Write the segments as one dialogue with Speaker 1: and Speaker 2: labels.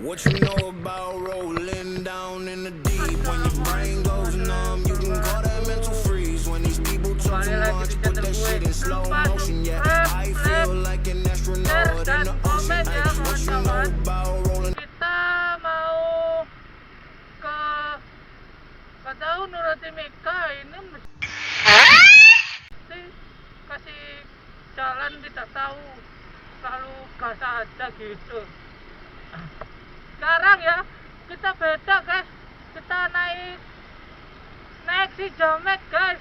Speaker 1: What you know about rolling down in the deep? When your brain goes numb, you can call that mental freeze. When these people talk too much, put that shit in slow motion. Yeah, I feel like an astronaut in the ocean. Ay, what you know about rolling?
Speaker 2: Kita mau ke tahu nuruti Mika ini mesti kasih jalan tidak tahu, selalu gas aja gitu. Sekarang ya kita beda guys, kita naik si Jamet guys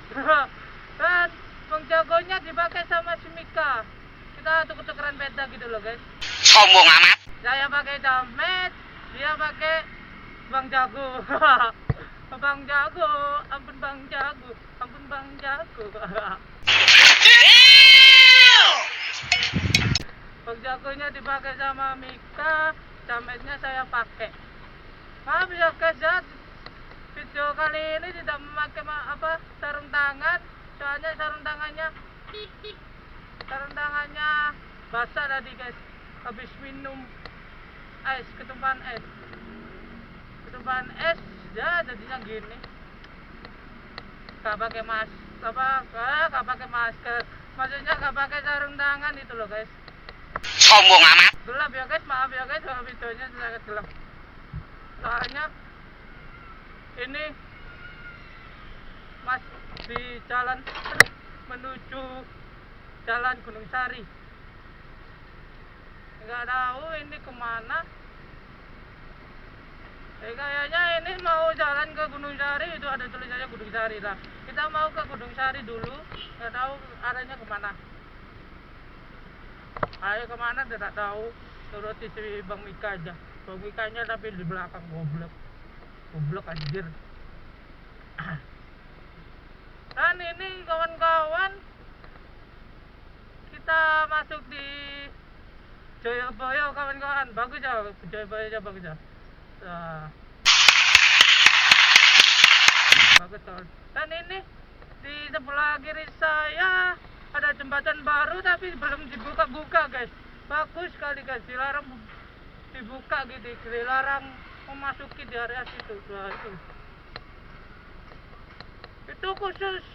Speaker 2: dan Bang Jagonya dipakai sama si Mika. Kita tuker-tukeran beda gitu loh guys.
Speaker 3: Sombong amat.
Speaker 2: Saya pakai Jamet, dia pakai Bang Jago. Bang Jago, ampun Bang Jago, ampun Bang Jago. Bang Jagonya dipakai sama Mika, Jametnya saya pakai. Maaf ya guys ya, video kali ini tidak memakai sarung tangan, soalnya sarung tangannya basah tadi guys, habis minum es, ketumpahan es ya, jadinya gini. Gak pakai gak pakai masker, maksudnya gak pakai sarung tangan itu loh guys.
Speaker 3: Sombong amat.
Speaker 2: Gelap ya guys, maaf ya guys kalau videonya sangat gelap. Soalnya ini mas di jalan menuju jalan Gunung Sari. Nggak tahu ini kemana. Kayaknya ini mau jalan ke Gunung Sari, itu ada tulisannya Gunung Sari lah. Kita mau ke Gunung Sari dulu, nggak tahu arahnya kemana. Ayo kemana tidak tahu, turuti si Bang Mika aja. Bang Mikanya tapi di belakang, goblok anjir. Dan ini kawan-kawan, kita masuk di Jayabaya kawan-kawan. Bagus ya, Jayabaya bagus ya. Nah, bagus kawan. Dan ini di sebelah kiri saya ada jembatan baru tapi belum dibuka-buka guys. Bagus sekali guys, dilarang dibuka gitu, dilarang memasuki di area situ. Nah, itu khusus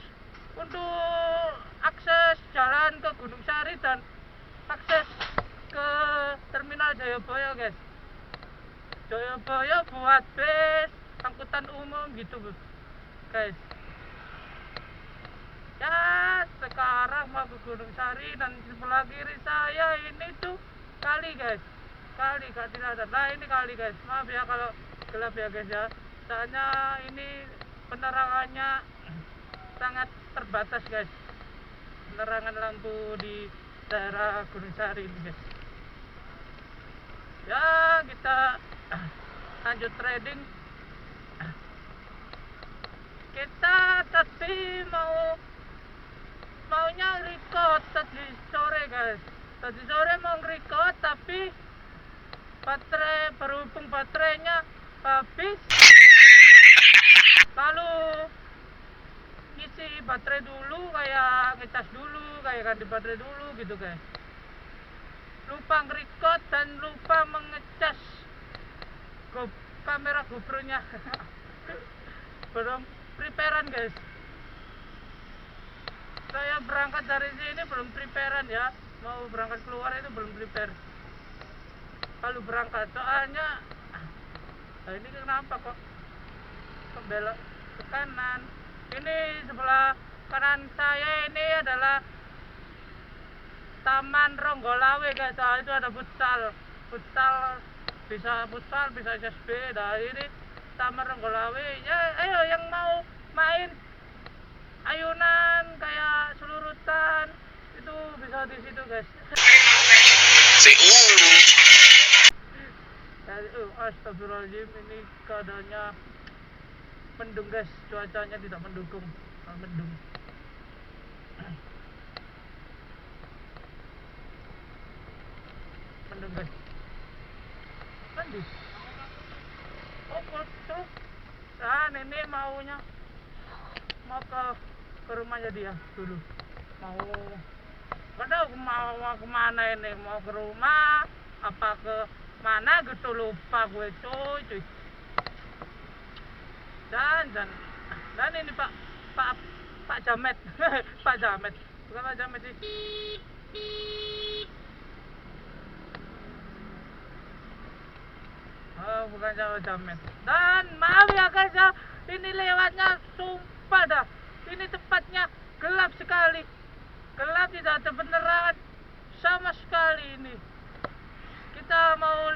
Speaker 2: untuk akses jalan ke Gunung Sari dan akses ke terminal Jayabaya guys. Jayabaya buat bis, angkutan umum gitu guys. Ya sekarang mau ke Gunung Sari dan sebelah kiri saya ini tuh kali guys, kali gak tidak ada. Nah ini kali guys, maaf ya kalau gelap ya guys ya, soalnya ini penerangannya sangat terbatas guys, penerangan lampu di daerah Gunung Sari ini guys. Ya kita lanjut trading. Kita tadi maunya record tadi sore guys, tadi sore mau record tapi berhubung baterainya habis, lalu ngisi baterai dulu, kayak ngecas dulu, kayak ganti baterai dulu gitu guys. Lupa nge-record dan lupa mengecas kamera GoPro-nya. Belum preparean guys. Saya berangkat dari sini belum preparean ya, mau berangkat keluar itu belum prepare. Kalau berangkat soalnya ini kenapa kok belok ke kanan. Ini sebelah kanan saya ini adalah Taman Ronggolawe guys. Nah, itu ada futsal bisa SSB. Nah ini Taman Ronggolawe ya, ayo yang mau main ayunan kayak selurutan itu bisa di situ guys. Astagfirullahaladzim, ini keadaannya mendung guys, cuacanya tidak mendukung, mendung. Mendung guys, mendung. Oh terus, nah ini mau ke rumahnya dia dulu, nggak tahu mau kemana ini, mau ke rumah apa ke mana gitu lupa gue cuy. Dan ini Pak Jamet. Pak Jamet bukan Pak Jamet sih. Oh bukan Pak Jamet. Dan maaf ya guys ya, ini lewatnya sumpah dah, ini tempatnya gelap sekali, gelap, tidak ada penerangan sama sekali. Ini kita mau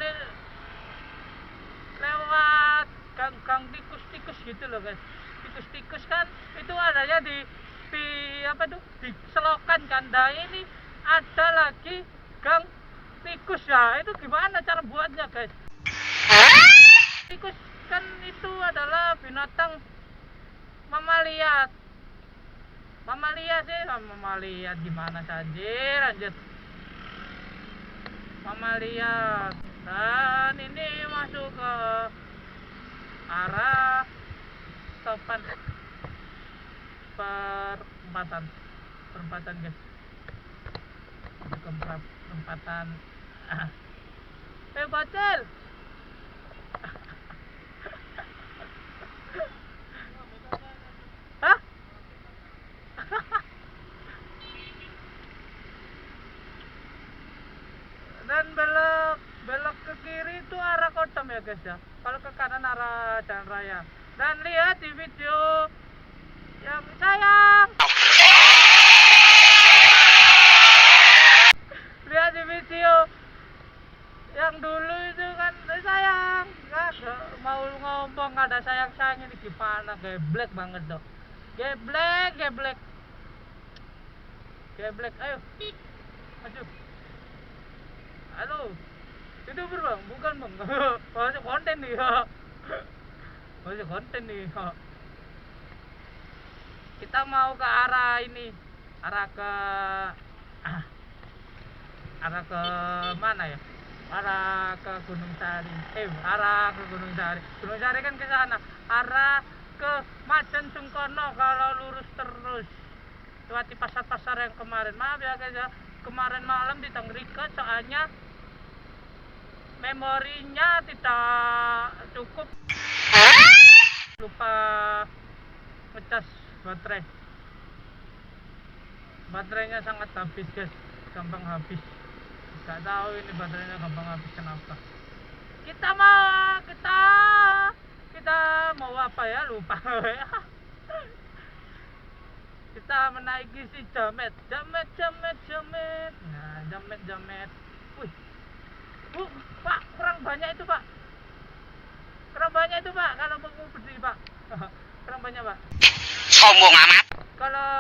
Speaker 2: lewat gang tikus gitu loh guys. Tikus kan itu adanya di apa tuh, di selokan kan. Nah ini ada lagi gang tikus ya. Itu gimana cara buatnya guys? Tikus kan itu adalah binatang mamalia sih. Mamalia gimana saja lanjut mamalia. Dan ini masuk ke arah stopan perempatan guys, ke perempatan. Bocil hah? Dan belok ke kiri itu arah Kodam ya guys ya, kalau ke kanan arah jalan raya. Dan lihat di video yang sayang, lihat di video yang dulu itu kan sayang, nggak mau ngomong ada sayang ini gimana, geblek banget dong, geblek, ayo maju, halo, itu bang, bukan bang, masuk konten nih ya. Kita mau ke arah ini, arah ke mana ya? Arah ke Gunung Sari. Arah ke Gunung Sari. Gunung Sari kan ke sana. Arah ke Majen Sungkono kalau lurus terus. Lewati pasar-pasar yang kemarin. Maaf ya guys ya, kemarin malam di Tangerika soalnya memorinya tidak cukup. Lupa ngecas baterainya sangat habis guys, gampang habis. Gak tahu ini baterainya gampang habis kenapa. Kita mau apa ya, lupa. Kita menaiki si Jamet. Nah, Jamet. Wih, Pak, kurang banyak itu Pak. Kalau mau berdiri Pak. Kurang banyak Pak.
Speaker 3: Sombong amat.
Speaker 2: Kalau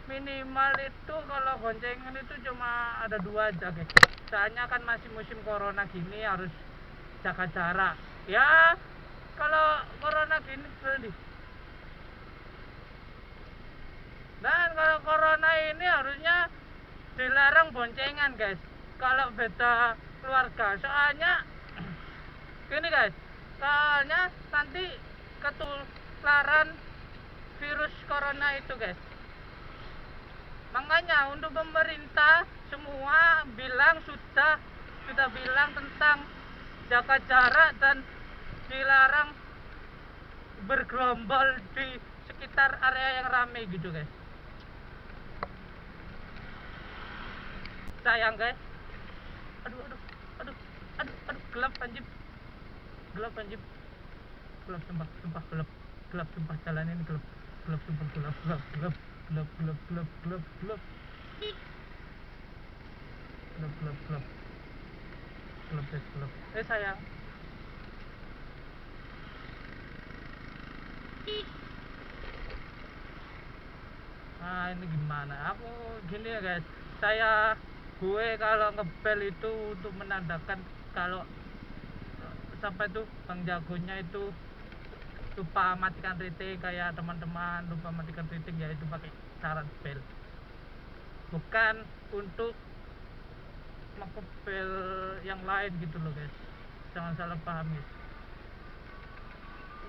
Speaker 2: minimal itu, kalau goncengan itu cuma ada 2 aja guys. Soalnya kan masih musim corona gini harus jaga jarak. Ya kalau corona gini berhenti. Dan kalau corona ini harusnya dilarang boncengan guys, kalau beda keluarga. Soalnya gini guys, soalnya nanti ketularan virus corona itu guys. Makanya untuk pemerintah semua bilang sudah bilang tentang jaga jarak dan dilarang bergerombol di sekitar area yang ramai gitu guys. Sayang guys. Aduh, gelap anjir. Gelap sumpah gelap sumpah, jalan ini gelap sumpah, gelap sayang. Nah ini gimana, aku gini ya guys, gue kalau ngebel itu untuk menandakan kalau sampai tuh Bang Jagonya itu lupa matikan rating, kayak teman-teman lupa matikan rating ya, itu pakai cara bel, bukan untuk ngebel yang lain gitu loh guys, jangan salah paham guys.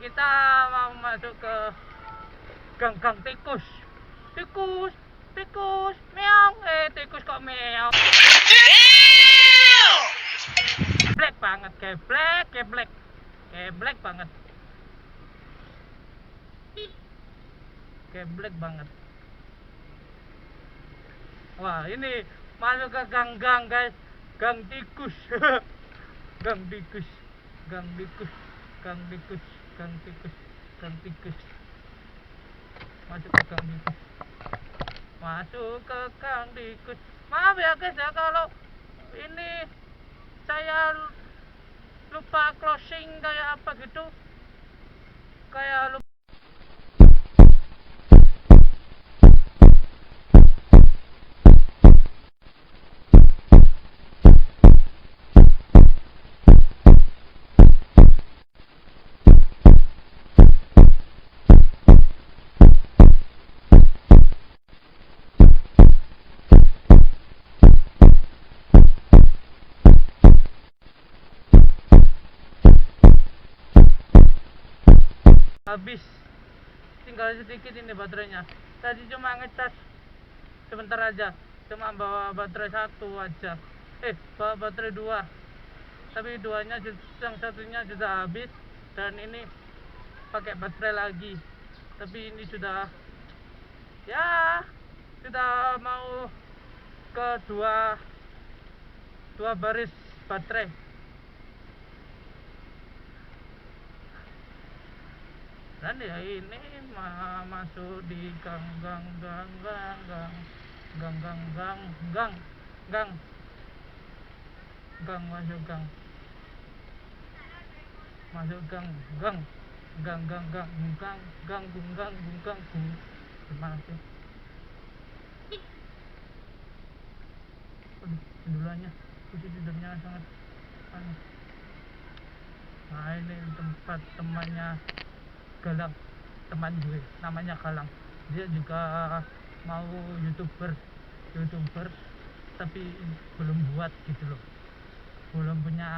Speaker 2: Kita mau masuk ke gang tikus, meong, tikus kok meong. geblek banget, geblek banget, geblek banget. Wah, ini masuk ke gang-gang guys, gang tikus. gang tikus, gang tikus, gang tikus, gang tikus, gang tikus. Masuk ke gang tikus, masuk ke gang tikus. Maaf ya guys ya kalau ini saya lupa closing kayak apa gitu, kayak lupa. Habis, tinggal sedikit ini baterainya. Tadi cuma ngecas sebentar aja, cuma bawa baterai satu aja, bawa baterai dua, tapi duanya yang satunya sudah habis, dan ini pakai baterai lagi, tapi ini sudah mau ke dua baris baterai. Dan ya ini masuk di gang masuk gang gimana sih? Aduh, tidurnya sangat panas. Nah, ini tempat temannya Galang, teman gue namanya Galang, dia juga mau youtuber tapi belum buat gitu loh, belum punya